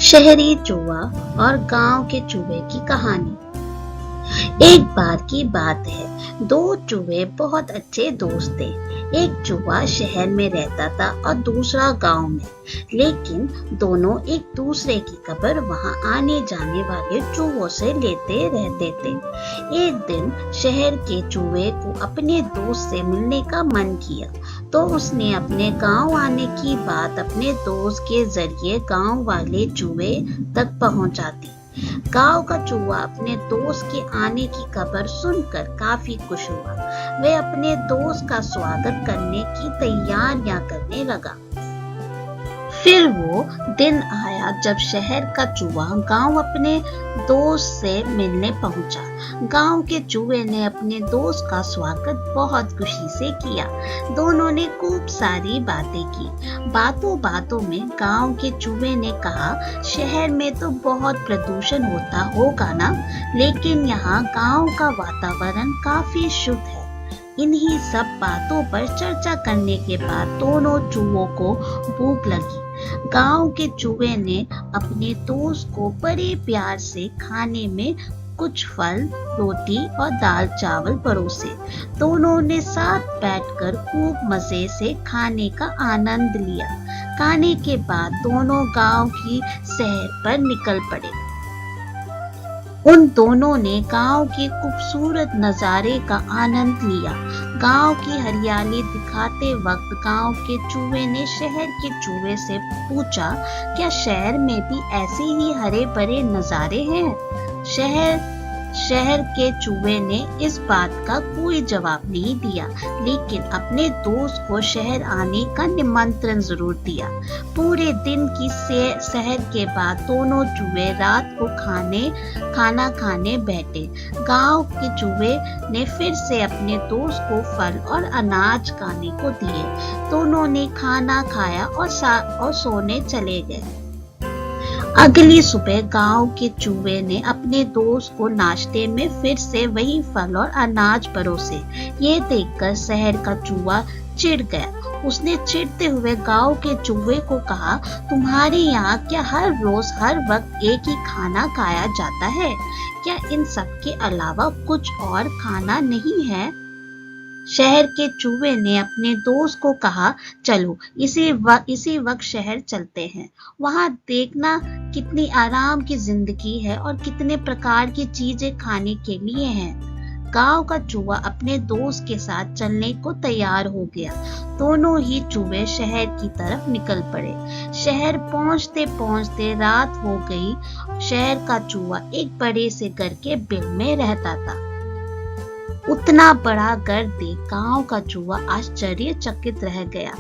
शहरी चूहा और गांव के चूहे की कहानी। एक बार की बात है, दो चूहे बहुत अच्छे दोस्त थे। एक चूहा शहर में रहता था और दूसरा गांव में, लेकिन दोनों एक दूसरे की खबर वहां आने जाने वाले चूहों से लेते रहते थे। एक दिन शहर के चूहे को अपने दोस्त से मिलने का मन किया, तो उसने अपने गांव आने की बात अपने दोस्त के जरिए गांव वाले चूहे तक पहुंचा दी। गांव का चूहा अपने दोस्त के आने की खबर सुनकर काफी खुश हुआ। वह अपने दोस्त का स्वागत करने की तैयारियां करने लगा। फिर वो दिन आया जब शहर का चूहा गांव अपने दोस्त से मिलने पहुंचा। गांव के चूहे ने अपने दोस्त का स्वागत बहुत खुशी से किया। दोनों ने खूब सारी बातें की। बातों बातों में गांव के चूहे ने कहा, शहर में तो बहुत प्रदूषण होता होगा ना, लेकिन यहाँ गांव का वातावरण काफी शुद्ध है। इन्हीं सब बातों पर चर्चा करने के बाद दोनों चूहों को भूख लगी। गांव के चूहे ने अपने दोस्त को बड़े प्यार से खाने में कुछ फल, रोटी और दाल चावल परोसे। दोनों ने साथ बैठकर खूब मजे से खाने का आनंद लिया। खाने के बाद दोनों गांव की सैर पर निकल पड़े। उन दोनों ने गांव के खूबसूरत नजारे का आनंद लिया। गांव की हरियाली दिखाते वक्त गांव के चूहे ने शहर के चूहे से पूछा, क्या शहर में भी ऐसे ही हरे भरे नजारे हैं? शहर के चूहे ने इस बात का कोई जवाब नहीं दिया, लेकिन अपने दोस्त को शहर आने का निमंत्रण जरूर दिया। पूरे दिन की सैर के बाद दोनों चूहे रात को खाना खाने बैठे। गांव के चूहे ने फिर से अपने दोस्त को फल और अनाज खाने को दिए। दोनों ने खाना खाया और सोने चले गए। अगली सुबह गांव के चूहे ने अपने दोस्त को नाश्ते में फिर से वही फल और अनाज परोसे। ये देखकर शहर का चूहा चिढ़ गया। उसने चिढ़ते हुए गांव के चूहे को कहा, तुम्हारे यहाँ क्या हर रोज हर वक्त एक ही खाना खाया जाता है? क्या इन सब के अलावा कुछ और खाना नहीं है? शहर के चूहे ने अपने दोस्त को कहा, चलो इसी वक्त शहर चलते हैं। वहां देखना कितनी आराम की जिंदगी है और कितने प्रकार की चीजें खाने के लिए हैं। गांव का चूहा अपने दोस्त के साथ चलने को तैयार हो गया। दोनों ही चूहे शहर की तरफ निकल पड़े। शहर पहुंचते पहुंचते रात हो गई। शहर का चूहा एक बड़े से घर के बिल में रहता था। उतना बड़ा घर देख गांव का चूहा आश्चर्यचकित रह गया।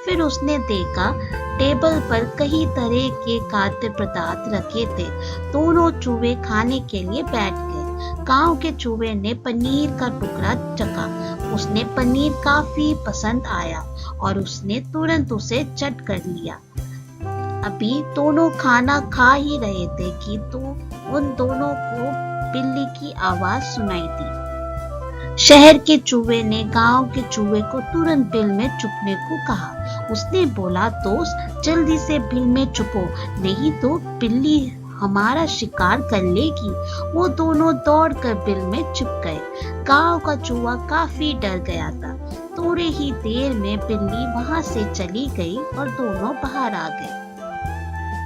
फिर उसने देखा टेबल पर कई तरह के खाद्य पदार्थ रखे थे। दोनों चूहे खाने के लिए बैठ गए। गांव के चूहे ने पनीर का टुकड़ा चखा। उसने पनीर काफी पसंद आया और उसने तुरंत उसे चट कर लिया। अभी दोनों खाना खा ही रहे थे कि तो उन दोनों को बिल्ली की आवाज सुनाई दी। शहर के चूहे ने गांव के चूहे को तुरंत बिल में छुपने को कहा। उसने बोला, दोस्त जल्दी से बिल में छुपो, नहीं तो बिल्ली हमारा शिकार कर लेगी। वो दोनों दौड़कर बिल में छुप गए। गांव का चूहा काफी डर गया था। थोड़ी ही देर में बिल्ली वहां से चली गई और दोनों बाहर आ गए।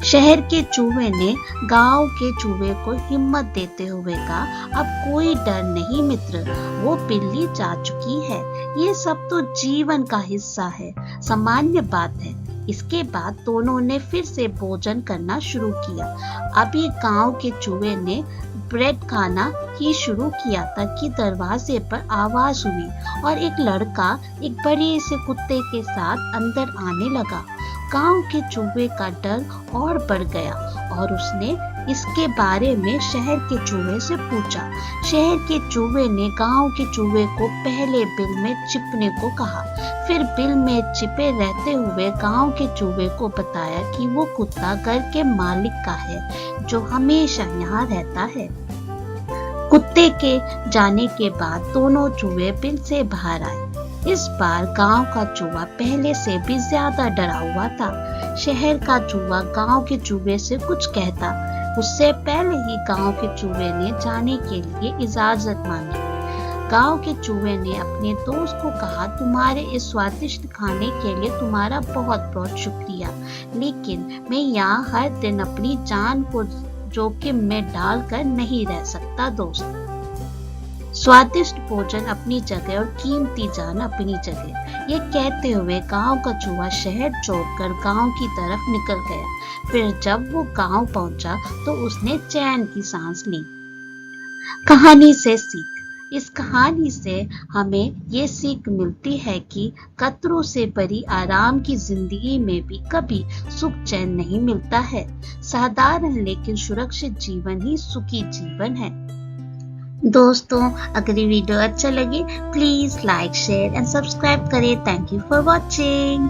शहर के चूहे ने गांव के चूहे को हिम्मत देते हुए कहा, अब कोई डर नहीं मित्र, वो बिल्ली जा चुकी है। ये सब तो जीवन का हिस्सा है, सामान्य बात है। इसके बाद दोनों ने फिर से भोजन करना शुरू किया। अभी गांव के चूहे ने ब्रेड खाना ही शुरू किया था कि दरवाजे पर आवाज हुई और एक लड़का एक बड़े से कुत्ते के साथ अंदर आने लगा। गांव के चूहे का डर और बढ़ गया और उसने इसके बारे में शहर के चूहे से पूछा। शहर के चूहे ने गांव के चूहे को पहले बिल में छिपने को कहा। फिर बिल में छिपे रहते हुए गांव के चूहे को बताया कि वो कुत्ता घर के मालिक का है, जो हमेशा यहाँ रहता है। कुत्ते के जाने के बाद दोनों चूहे बिल से बाहर आए। इस बार गांव का चूहा पहले से भी ज्यादा डरा हुआ था। शहर का चूहा गांव के चूहे से कुछ कहता, उससे पहले ही गांव के चूहे ने जाने के लिए इजाजत मांगी। गांव के चूहे ने अपने दोस्त को कहा, तुम्हारे इस स्वादिष्ट खाने के लिए तुम्हारा बहुत बहुत शुक्रिया, लेकिन मैं यहाँ हर दिन अपनी जान को जोखिम में डालकर नहीं रह सकता दोस्त। स्वादिष्ट भोजन अपनी जगह और कीमती जान अपनी जगह, ये कहते हुए गांव का चूहा शहर छोड़कर गांव की तरफ निकल गया। फिर जब वो गांव पहुंचा तो उसने चैन की सांस ली। कहानी से सीख। इस कहानी से हमें ये सीख मिलती है कि कतरों से भरी आराम की जिंदगी में भी कभी सुख चैन नहीं मिलता है। साधारण लेकिन सुरक्षित जीवन ही सुखी जीवन है। दोस्तों, अगर ये वीडियो अच्छा लगे please like, share and subscribe करें। Thank you for watching.